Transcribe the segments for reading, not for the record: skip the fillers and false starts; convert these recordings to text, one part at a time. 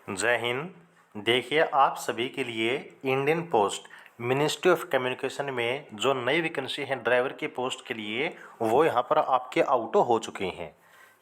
जय हिंद। देखिए, आप सभी के लिए Indian post ministry of communication में जो नई वैकेंसी है ड्राइवर की पोस्ट के लिए, वो यहाँ पर आपके आउट हो चुकी हैं।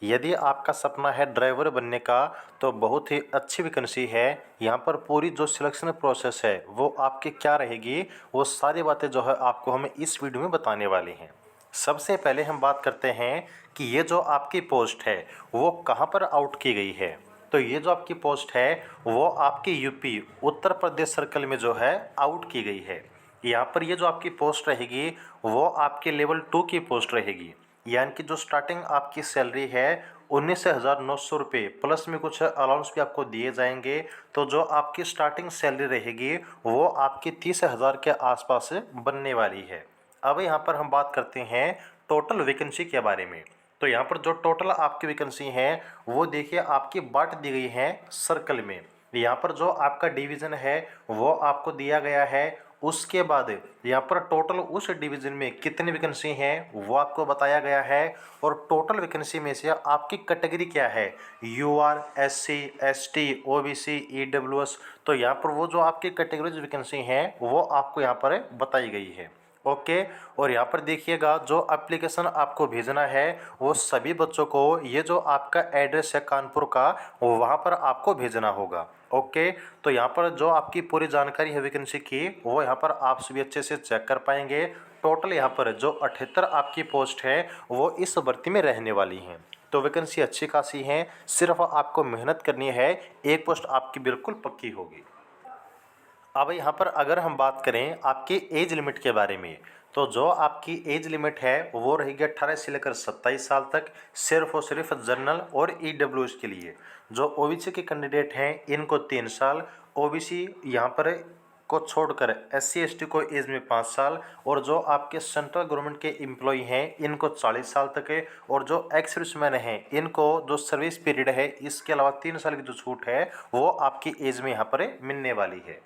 यदि आपका सपना है ड्राइवर बनने का तो बहुत ही अच्छी वैकेंसी है। यहाँ पर पूरी जो सिलेक्शन प्रोसेस है वो आपकी क्या रहेगी, वो सारी बातें जो है आपको हम इस वीडियो में बताने वाले हैं। सबसे पहले हम बात करते हैं कि ये जो आपकी पोस्ट है वो कहाँ पर आउट की गई है। तो ये जो आपकी पोस्ट है वो आपकी यूपी उत्तर प्रदेश सर्कल में जो है आउट की गई है। यहाँ पर ये जो आपकी पोस्ट रहेगी वो आपके लेवल 2 की पोस्ट रहेगी, यानी कि जो स्टार्टिंग आपकी सैलरी है 19,900 रुपये प्लस में कुछ अलाउंस भी आपको दिए जाएंगे। तो जो आपकी स्टार्टिंग सैलरी रहेगी वो आपकी 30,000 के आसपास बनने वाली है। अब यहाँ पर हम बात करते हैं टोटल वैकेंसी के बारे में। तो यहाँ पर जो टोटल आपकी वैकेंसी है वो देखिए आपकी बांट दी गई है सर्कल में। यहाँ पर जो आपका डिवीज़न है वो आपको दिया गया है। उसके बाद यहाँ पर टोटल उस डिवीज़न में कितनी वैकेंसी हैं वो आपको बताया गया है। और टोटल वैकेंसी में से आपकी कैटेगरी क्या है, UR, SC, ST, OBC, EWS. तो यहाँ पर वो जो आपकी कैटेगरीज वैकेंसी हैं वो आपको यहाँ पर बताई गई है। ओके। और यहाँ पर देखिएगा जो एप्लीकेशन आपको भेजना है वो सभी बच्चों को ये जो आपका एड्रेस है कानपुर का वहाँ पर आपको भेजना होगा। ओके। तो यहाँ पर जो आपकी पूरी जानकारी है वैकेंसी की वो यहाँ पर आप सभी अच्छे से चेक कर पाएंगे। टोटल यहाँ पर जो 78 आपकी पोस्ट है वो इस भर्ती में रहने वाली हैं। तो वैकेंसी अच्छी खासी है, सिर्फ आपको मेहनत करनी है, एक पोस्ट आपकी बिल्कुल पक्की होगी। अब यहाँ पर अगर हम बात करें आपकी एज लिमिट के बारे में, तो जो आपकी एज लिमिट है वो रहेगी 18 से लेकर 27 साल तक, सिर्फ और सिर्फ जनरल और ईडब्ल्यूएस के लिए। जो ओबीसी के कैंडिडेट हैं इनको 3 साल, ओबीसी यहाँ पर को छोड़कर एससी एसटी को एज में 5 साल, और जो आपके सेंट्रल गवर्नमेंट के एम्प्लॉय हैं इनको 40 साल तक है, और जो एक्स सर्विसमैन हैं इनको जो सर्विस पीरियड है इसके अलावा 3 साल की जो छूट है वो आपकी एज में यहाँ पर मिलने वाली है।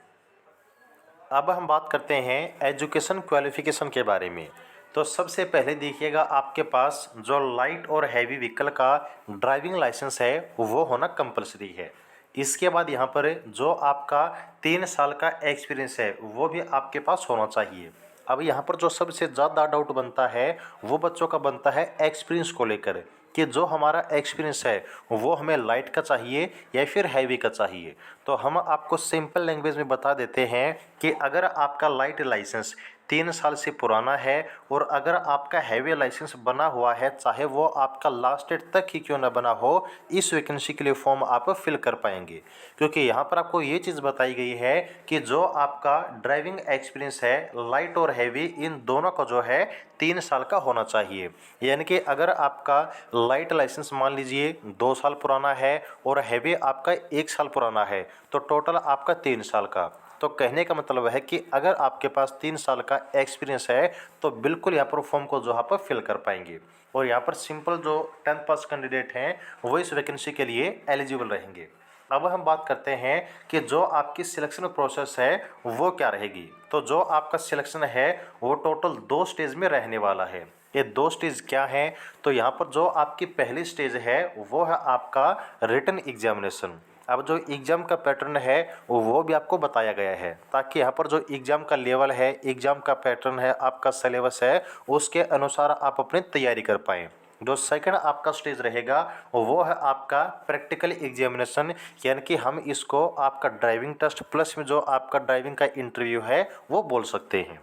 अब हम बात करते हैं एजुकेशन क्वालिफिकेशन के बारे में। तो सबसे पहले देखिएगा आपके पास जो लाइट और हैवी व्हीकल का ड्राइविंग लाइसेंस है वो होना कंपलसरी है। इसके बाद यहाँ पर जो आपका 3 साल का एक्सपीरियंस है वो भी आपके पास होना चाहिए। अब यहाँ पर जो सबसे ज़्यादा डाउट बनता है वो बच्चों का बनता है एक्सपीरियंस को लेकर, कि जो हमारा एक्सपीरियंस है वो हमें लाइट का चाहिए या फिर हैवी का चाहिए। तो हम आपको सिंपल लैंग्वेज में बता देते हैं कि अगर आपका लाइट लाइसेंस 3 साल से पुराना है और अगर आपका हैवी लाइसेंस बना हुआ है, चाहे वो आपका लास्ट डेट तक ही क्यों ना बना हो, इस वैकेंसी के लिए फॉर्म आप फिल कर पाएंगे। क्योंकि यहाँ पर आपको ये चीज़ बताई गई है कि जो आपका ड्राइविंग एक्सपीरियंस है लाइट और हैवी इन दोनों का जो है 3 साल का होना चाहिए। यानी कि अगर आपका लाइट लाइसेंस मान लीजिए 2 साल पुराना है और हैवी आपका 1 साल पुराना है, तो टोटल आपका 3 साल का। तो कहने का मतलब है कि अगर आपके पास 3 साल का एक्सपीरियंस है तो बिल्कुल यहाँ पर फॉर्म को जो यहाँ पर फिल कर पाएंगे। और यहाँ पर सिंपल जो 10th पास कैंडिडेट हैं वो इस वैकेंसी के लिए एलिजिबल रहेंगे। अब हम बात करते हैं कि जो आपकी सिलेक्शन प्रोसेस है वो क्या रहेगी। तो जो आपका सिलेक्शन है वो टोटल 2 स्टेज में रहने वाला है। ये 2 स्टेज क्या हैं, तो यहाँ पर जो आपकी पहली स्टेज है वो है आपका रिटन एग्जामिनेशन। अब जो एग्ज़ाम का पैटर्न है वो भी आपको बताया गया है, ताकि यहाँ पर जो एग्ज़ाम का लेवल है, एग्ज़ाम का पैटर्न है, आपका सिलेबस है, उसके अनुसार आप अपनी तैयारी कर पाएँ। जो सेकंड आपका स्टेज रहेगा वो है आपका प्रैक्टिकल एग्जामिनेशन, यानी कि हम इसको आपका ड्राइविंग टेस्ट प्लस में जो आपका ड्राइविंग का इंटरव्यू है वो बोल सकते हैं।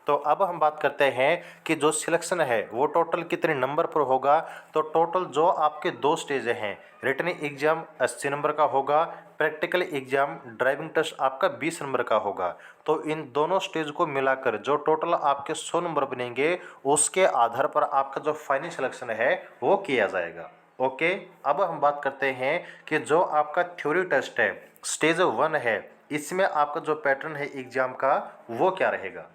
तो अब हम बात करते हैं कि जो सिलेक्शन है वो टोटल कितने नंबर पर होगा। तो टोटल जो आपके 2 स्टेज हैं, रिटन एग्जाम 80 नंबर का होगा, प्रैक्टिकल एग्जाम ड्राइविंग टेस्ट आपका 20 नंबर का होगा। तो इन दोनों स्टेज को मिलाकर जो टोटल आपके 100 नंबर बनेंगे उसके आधार पर आपका जो फाइनल सिलेक्शन है वो किया जाएगा। ओके। अब हम बात करते हैं कि जो आपका थ्योरी टेस्ट है स्टेज 1 है, इसमें आपका जो पैटर्न है एग्जाम का वो क्या रहेगा।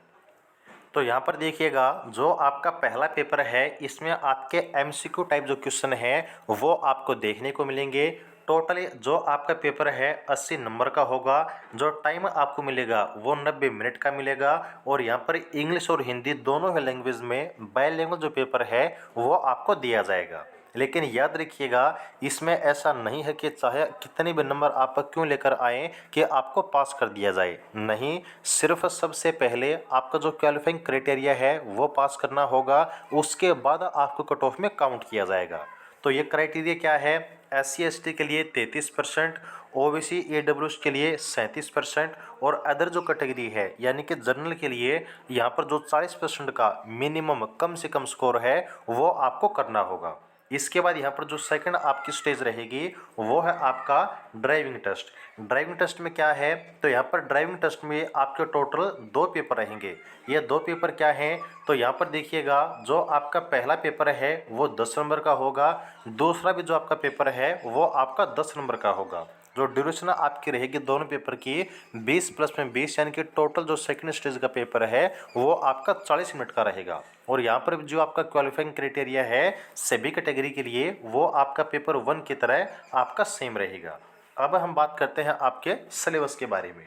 तो यहाँ पर देखिएगा जो आपका पहला पेपर है इसमें आपके एमसीक्यू टाइप जो क्वेश्चन है वो आपको देखने को मिलेंगे। टोटली जो आपका पेपर है 80 नंबर का होगा। जो टाइम आपको मिलेगा वो 90 मिनट का मिलेगा। और यहाँ पर इंग्लिश और हिंदी दोनों ही लैंग्वेज में बाइलैंग्वेज जो पेपर है वो आपको दिया जाएगा। लेकिन याद रखिएगा इसमें ऐसा नहीं है कि चाहे कितने भी नंबर आप क्यों लेकर आए कि आपको पास कर दिया जाए। नहीं, सिर्फ सबसे पहले आपका जो क्वालिफाइंग क्राइटेरिया है वो पास करना होगा, उसके बाद आपको कट ऑफ में काउंट किया जाएगा। तो ये क्राइटेरिया क्या है? SC/ST के लिए 33%, OBC AWS के लिए 37% और अदर जो कैटेगरी है यानी कि जनरल के लिए यहाँ पर जो 40% का मिनिमम कम से कम स्कोर है वो आपको करना होगा। इसके बाद यहाँ पर जो सेकंड आपकी स्टेज रहेगी वो है आपका ड्राइविंग टेस्ट। ड्राइविंग टेस्ट में क्या है? तो यहाँ पर ड्राइविंग टेस्ट में आपके टोटल 2 पेपर रहेंगे। ये 2 पेपर क्या हैं? तो यहाँ पर देखिएगा जो आपका पहला पेपर है वो 10 नंबर का होगा, दूसरा भी जो आपका पेपर है वो आपका 10 नंबर का होगा। जो ड्यूरेशन आपकी रहेगी दोनों पेपर की 20 + 20 यानी कि टोटल जो सेकंड स्टेज का पेपर है वो आपका 40 मिनट का रहेगा। और यहाँ पर जो आपका क्वालिफाइंग क्राइटेरिया है सभी कैटेगरी के लिए वो आपका पेपर 1 की तरह आपका सेम रहेगा। अब हम बात करते हैं आपके सिलेबस के बारे में।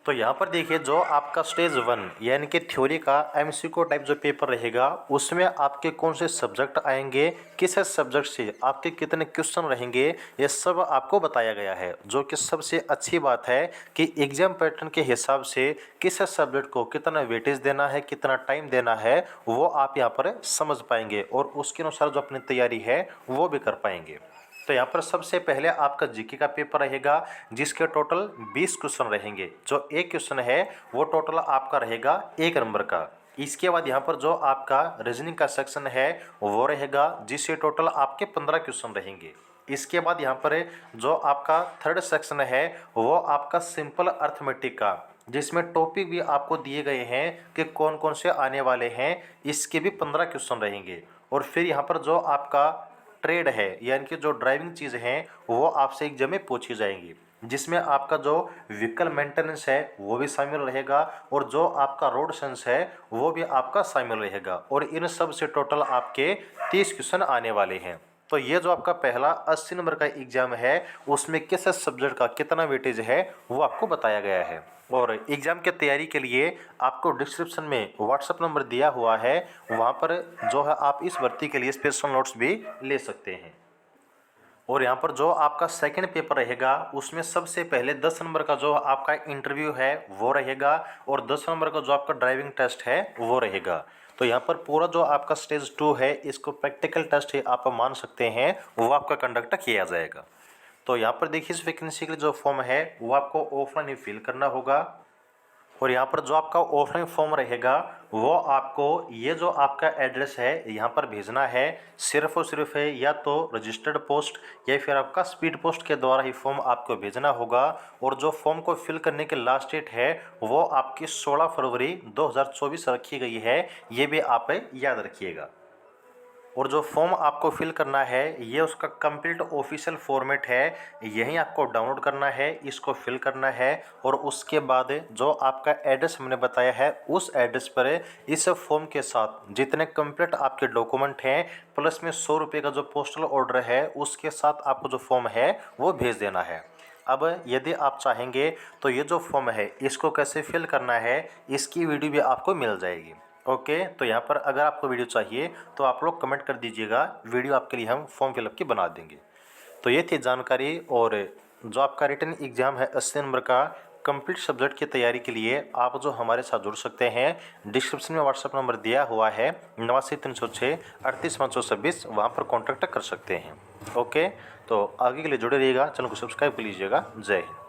तो यहाँ पर देखिए जो आपका स्टेज 1 यानी कि थ्योरी का MCQ टाइप जो पेपर रहेगा उसमें आपके कौन से सब्जेक्ट आएंगे, किस सब्जेक्ट से आपके कितने क्वेश्चन रहेंगे, ये सब आपको बताया गया है। जो कि सबसे अच्छी बात है कि एग्जाम पैटर्न के हिसाब से किस सब्जेक्ट को कितना वेटेज देना है, कितना टाइम देना है वो आप यहाँ पर समझ पाएंगे और उसके अनुसार जो अपनी तैयारी है वो भी कर पाएंगे। तो यहाँ पर सबसे पहले आपका जीके का पेपर रहेगा जिसके टोटल 20 क्वेश्चन रहेंगे। जो एक क्वेश्चन है वो टोटल आपका रहेगा 1 नंबर का। इसके बाद यहाँ पर जो आपका रीजनिंग का सेक्शन है वो रहेगा जिससे टोटल आपके 15 क्वेश्चन रहेंगे। इसके बाद यहाँ पर जो आपका थर्ड सेक्शन है वो आपका सिंपल अर्थमेटिक का, जिसमें टॉपिक भी आपको दिए गए हैं कि कौन कौन से आने वाले हैं, इसके भी 15 क्वेश्चन रहेंगे। और फिर यहाँ पर जो आपका ट्रेड है यानी कि जो ड्राइविंग चीज़ हैं वो आपसे एग्जाम में पूछी जाएंगी, जिसमें आपका जो व्हीकल मेंटेनेंस है वो भी शामिल रहेगा और जो आपका रोड सेंस है वो भी आपका शामिल रहेगा। और इन सब से टोटल आपके 30 क्वेश्चन आने वाले हैं। तो ये जो आपका पहला 80 नंबर का एग्जाम है उसमें किस सब्जेक्ट का कितना वेटेज है वो आपको बताया गया है। और एग्ज़ाम की तैयारी के लिए आपको डिस्क्रिप्शन में व्हाट्सएप नंबर दिया हुआ है, वहाँ पर जो है आप इस भर्ती के लिए स्पेशल नोट्स भी ले सकते हैं। और यहाँ पर जो आपका सेकंड पेपर रहेगा उसमें सबसे पहले 10 नंबर का जो आपका इंटरव्यू है वो रहेगा और 10 नंबर का जो आपका ड्राइविंग टेस्ट है वो रहेगा। तो यहाँ पर पूरा जो आपका स्टेज 2 है इसको प्रैक्टिकल टेस्ट ही आप मान सकते हैं, वो आपका कंडक्ट किया जाएगा। तो यहाँ पर देखिए इस वैकेंसी के लिए जो फॉर्म है वो आपको ऑफलाइन ही फिल करना होगा। और यहाँ पर जो आपका ऑफलाइन फॉर्म रहेगा वो आपको ये जो आपका एड्रेस है यहाँ पर भेजना है। सिर्फ और सिर्फ है या तो रजिस्टर्ड पोस्ट या फिर आपका स्पीड पोस्ट के द्वारा ही फॉर्म आपको भेजना होगा। और जो फॉर्म को फिल करने की लास्ट डेट है वो आपकी 16 फरवरी 2024 रखी गई है, ये भी आप याद रखिएगा। और जो फॉर्म आपको फिल करना है ये उसका कंप्लीट ऑफिशियल फॉर्मेट है, यहीं आपको डाउनलोड करना है, इसको फिल करना है। और उसके बाद जो आपका एड्रेस हमने बताया है उस एड्रेस पर इस फॉर्म के साथ जितने कंप्लीट आपके डॉक्यूमेंट हैं प्लस में 100 रुपये का जो पोस्टल ऑर्डर है उसके साथ आपको जो फॉर्म है वो भेज देना है। अब यदि आप चाहेंगे तो ये जो फॉर्म है इसको कैसे फिल करना है इसकी वीडियो भी आपको मिल जाएगी। ओके, तो यहाँ पर अगर आपको वीडियो चाहिए तो आप लोग कमेंट कर दीजिएगा, वीडियो आपके लिए हम फॉर्म फिलअप की बना देंगे। तो ये थी जानकारी। और जो आपका रिटन एग्ज़ाम है 80 नंबर का कंप्लीट सब्जेक्ट की तैयारी के लिए आप जो हमारे साथ जुड़ सकते हैं, डिस्क्रिप्शन में व्हाट्सएप नंबर दिया हुआ है 89 306 38 526, वहाँ पर कॉन्टैक्ट कर सकते हैं। ओके, तो आगे के लिए जुड़े रहिएगा, चैनल को सब्सक्राइब कर लीजिएगा। जय हिंद।